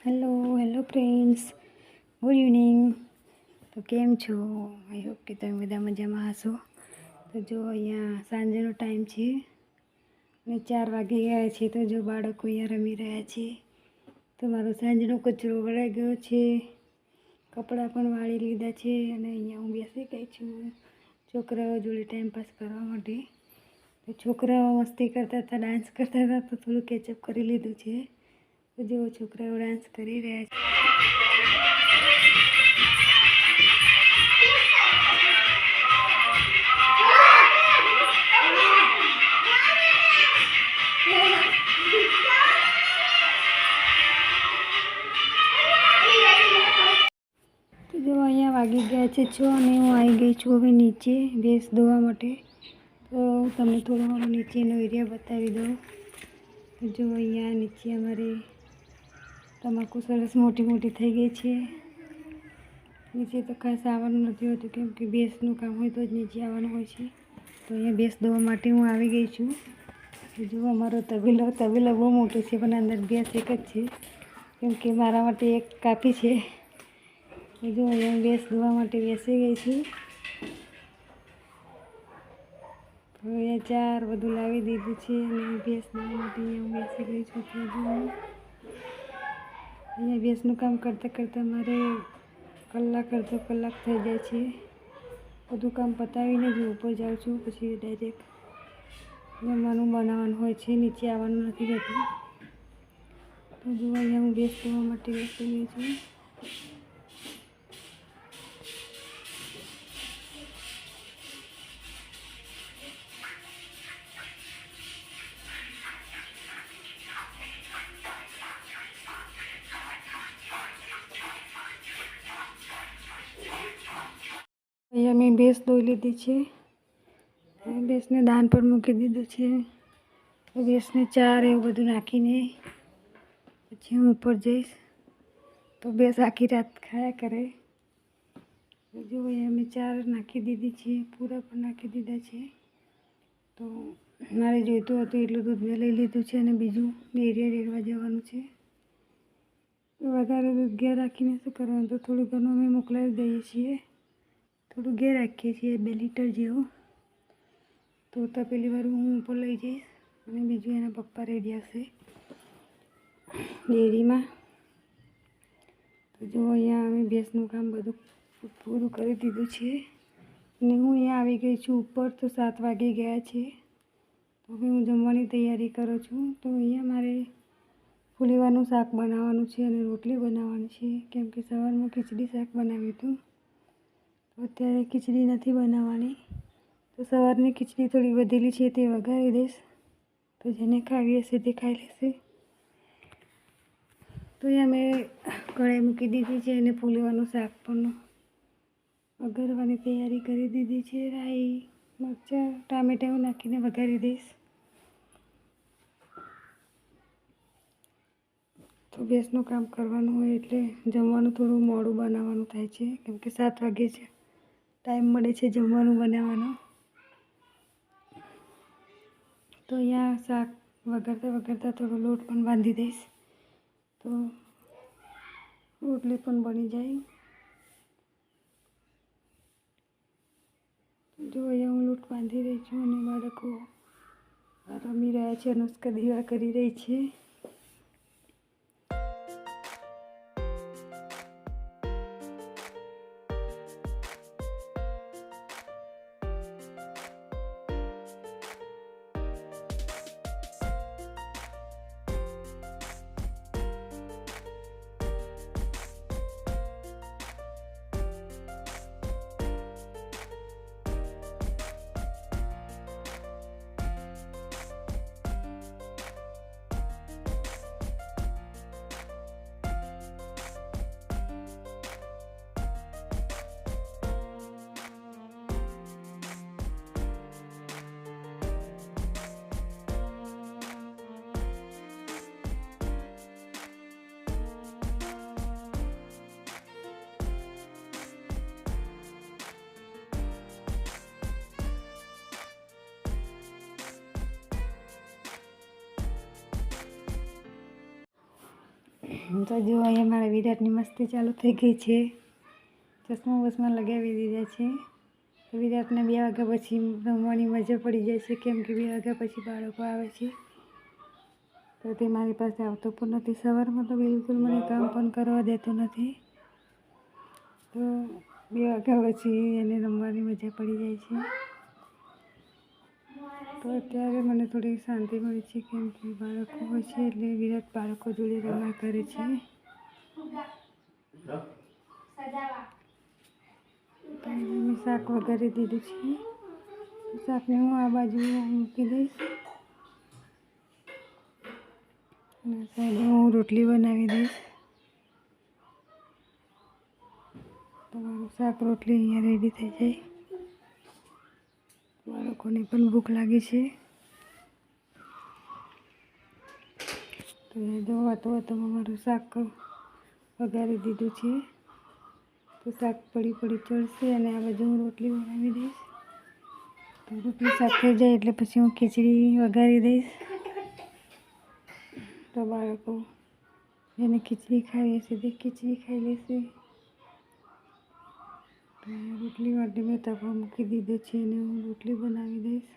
Hello friends, good evening. તો કેમ છો? આઈ હોપ કે તમે બધા મજામાં હશો. તો જો અહીંયા સાંજનો ટાઈમ છે અને 4 વાગી ગયા છે. તો જો બાળકો અહીંયા રમી રહ્યા છે. તો મારો સાંજનો કચરો વળાઈ ગયો છે, કપડાં પણ વાળી લીધા છે અને અહીંયા હું બેસી ગઈ છું છોકરાઓ જોડે ટાઈમપાસ કરવા માટે. તો છોકરાઓ મસ્તી કરતા હતા, ડાન્સ કરતા હતા, તો થોડું કેચઅપ કરી લીધું છે. તો જો છોકરાઓ ડાન્સ કરી રહ્યા છે. તો જો અહીંયા વાગી ગયા છે 6 અને હું આવી ગઈ છું હવે નીચે ભેંસ ધોવા માટે. તો તમને થોડો મારો નીચેનો એરિયા બતાવી દઉં. તો જો અહીંયા નીચે અમારે તમાકુ સરસ મોટી મોટી થઈ ગઈ છે. નીચે તો ખાસ આવવાનું નથી હોતું, કેમ કે ભેંસનું કામ હોય તો જ નીચે આવવાનું હોય છે. તો અહીંયા ભેંસ ધોવા માટે હું આવી ગઈ છું. જો અમારો તબેલો બહુ મોટો છે, પણ અંદર ભેંસ એક જ છે, કેમ કે મારા માટે એક કાફી છે. જો અહીંયા ભેંસ ધોવા માટે બેસી ગઈ છું. તો અહીંયા ચાર બધું લાવી દીધું છે અને ભેંસ ધોવા માટે અહીંયા હું બેસી ગઈ છું. તો જો અહીંયા ભેંસનું કામ કરતાં કરતાં મારે કલાક અડધો કલાક થઈ જાય છે. બધું કામ પતાવીને જ ઉપર જાઉં છું, પછી ડાયરેક્ટ જમવાનું બનાવવાનું હોય છે, નીચે આવવાનું નથી રહેતું. તો જો અહીંયા હું ભેંસ ધોવા માટે બેસી ગઈ છું. અહીંયા મેં ભેંસ ધોઈ લીધી છે. ભેંસને દાન પર મૂકી દીધું છે. તો ભેંસને ચાર એવું બધું નાખીને પછી હું ઉપર જઈશ. તો ભેંસ આખી રાત ખાયા કરે. જો અહીંયા મેં ચાર નાખી દીધી છે, પૂરા પણ નાખી દીધા છે. તો મારે જોઈતું હતું એટલું દૂધ મેં લઈ લીધું છે અને બીજું ડેરીએ રેડવા જવાનું છે. વધારે દૂધ ઘેર રાખીને શું કરવાનું, તો થોડું ઘણું અમે મોકલાવી દઈએ છીએ. થોડું ઘેર રાખીએ છીએ 2 લીટર જેવું. તો તપેલી વાળું હું ઉપર લઈ જઈશ અને બીજું એના પપ્પા રેડી હશે ડેરીમાં. તો જો અહીંયા અમે ભેંસનું કામ બધું પૂરું કરી દીધું છે અને હું અહીંયા આવી ગઈ છું ઉપર. તો 7 વાગી ગયા છે. તો હવે હું જમવાની તૈયારી કરું છું. તો અહીંયા મારે ફુલીવાનું શાક બનાવવાનું છે અને રોટલી બનાવવાની છે, કેમ કે સવારમાં ખીચડી શાક બનાવ્યું હતું. તો અત્યારે ખીચડી નથી બનાવવાની. તો સવારની ખીચડી થોડી વધેલી છે, તે વઘારી દઈશ. તો જેને ખાવી હશે તે ખાઈ લેશે. તો અહીંયા મેં કઢાઈ મૂકી દીધી છે અને ફુલીવાનું શાક પણ વઘારવાની તૈયારી કરી દીધી છે. રાઈ, મરચાં, ટામેટાં નાખીને વઘારી દઈશ. તો ભેંસનું કામ કરવાનું હોય એટલે જમવાનું થોડું મોડું બનાવવાનું થાય છે, કેમ કે 7 વાગે છે ટાઈમ મળે છે જમવાનું બનાવવાનો. તો અહીંયા શાક વઘારતા થોડો લોટ પણ બાંધી દઈશ, તો રોટલી પણ બની જાય. જો અહીંયા હું લોટ બાંધી રહી છું અને બાળકો રમી રહ્યા છે. અનુષ્કા દીવા કરી રહી છે. તો જો અહીંયા મારા વિરાટની મસ્તી ચાલુ થઈ ગઈ છે. ચશ્મા બસમાં લગાવી દીધા છે. તો વિરાટને 2 વાગ્યા પછી રમવાની મજા પડી જાય છે, કેમ કે 2 વાગ્યા પછી બાળકો આવે છે. તો તે મારી પાસે આવતો પણ નથી. સવારમાં તો બિલકુલ મને કામ પણ કરવા દેતો નથી. તો 2 વાગ્યા પછી એને રમવાની મજા પડી જાય છે. તો અત્યારે મને થોડી શાંતિ મળી છે, કેમ કે બાળકો હોય છે એટલે વિરાટ બાળકો જોડે રમા કરે છે. મેં શાક વઘારી દીધું છે. શાકને હું આ બાજુ મૂકી દઈશ અને સાઈડે હું રોટલી બનાવી દઈશ. તો મારું શાક રોટલી અહીંયા રેડી થઈ જાય. બાળકોને પણ ભૂખ લાગી છે. તો જો વાતોમાં મારું શાક વઘારી દીધું છે. તો શાક પડી ચડશે અને આ બાજુ હું રોટલી બનાવી દઈશ. તો રોટલી શાક થઈ જાય એટલે પછી હું ખીચડી વઘારી દઈશ. તો બાળકો જેને ખીચડી ખાવી હશે તે ખીચડી ખાઈ લેશે. તો રોટલી માટે મેં તવા મૂકી દીધો છે અને હું રોટલી બનાવી દઈશ.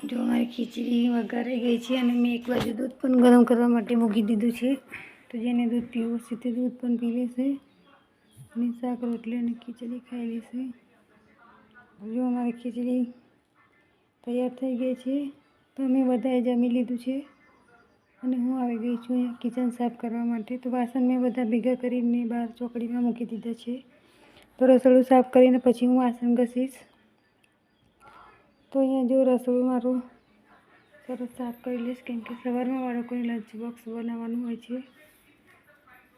જો અમારી ખીચડી વઘારાઈ ગઈ છે અને મેં એક બાજુ દૂધ પણ ગરમ કરવા માટે મૂકી દીધું છે. તો જેને દૂધ પીવું છે તે દૂધ પણ પી લેશે અને શાક રોટલી અને ખીચડી ખાઈ લેશે. જો અમારી ખીચડી તૈયાર થઈ ગઈ છે. તો અમે બધાએ જમી લીધું છે અને હું આવી ગઈ છું અહીંયા કિચન સાફ કરવા માટે. તો વાસણ મેં બધા ભેગા કરીને બહાર ચોકડીમાં મૂકી દીધા છે. તો રસોડું સાફ કરીને પછી હું વાસણ ઘસીશ. તો અહીંયા જો રસોડું મારું સરસ સાફ કરી લઈશ, કેમ કે સવારમાં બાળકોને લંચ બોક્સ બનાવવાનું હોય છે.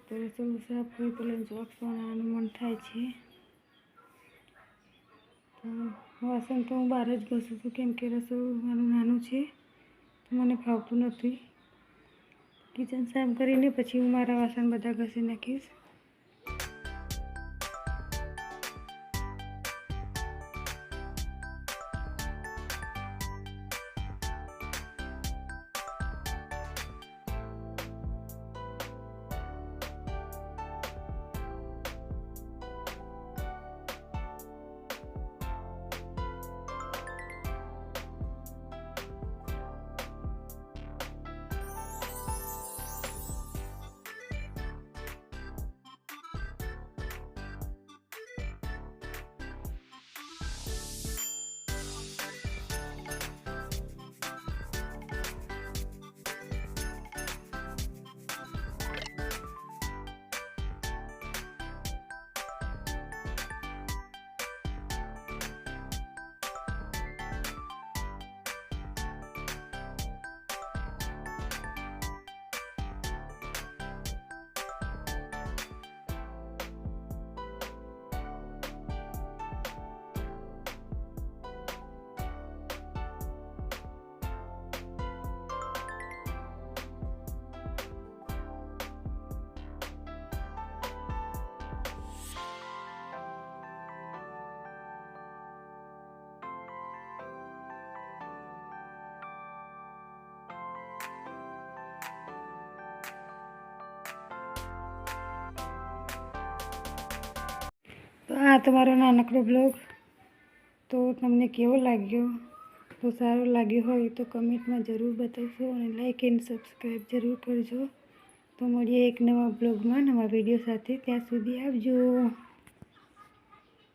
તો રસોડું સાફ હોય તો લંચ બોક્સ બનાવવાનું મન થાય છે. તો વાસણ તો હું બહાર જ ઘસું છું, કેમ કે રસોડું મારું નાનું છે તો મને ફાવતું નથી. કિચન સાફ કરીને પછી હું મારા વાસણ બધા ઘસી નાખીશ. તો આ તમારો નાનકડો બ્લોગ તો તમને કેવો લાગ્યો? તો સારો લાગ્યો હોય તો કમેન્ટમાં જરૂર બતાવશો અને લાઈક એન્ડ સબસ્ક્રાઈબ જરૂર કરજો. તો મળીએ એક નવા બ્લોગમાં નવા વિડીયો સાથે. ત્યાં સુધી આવજો.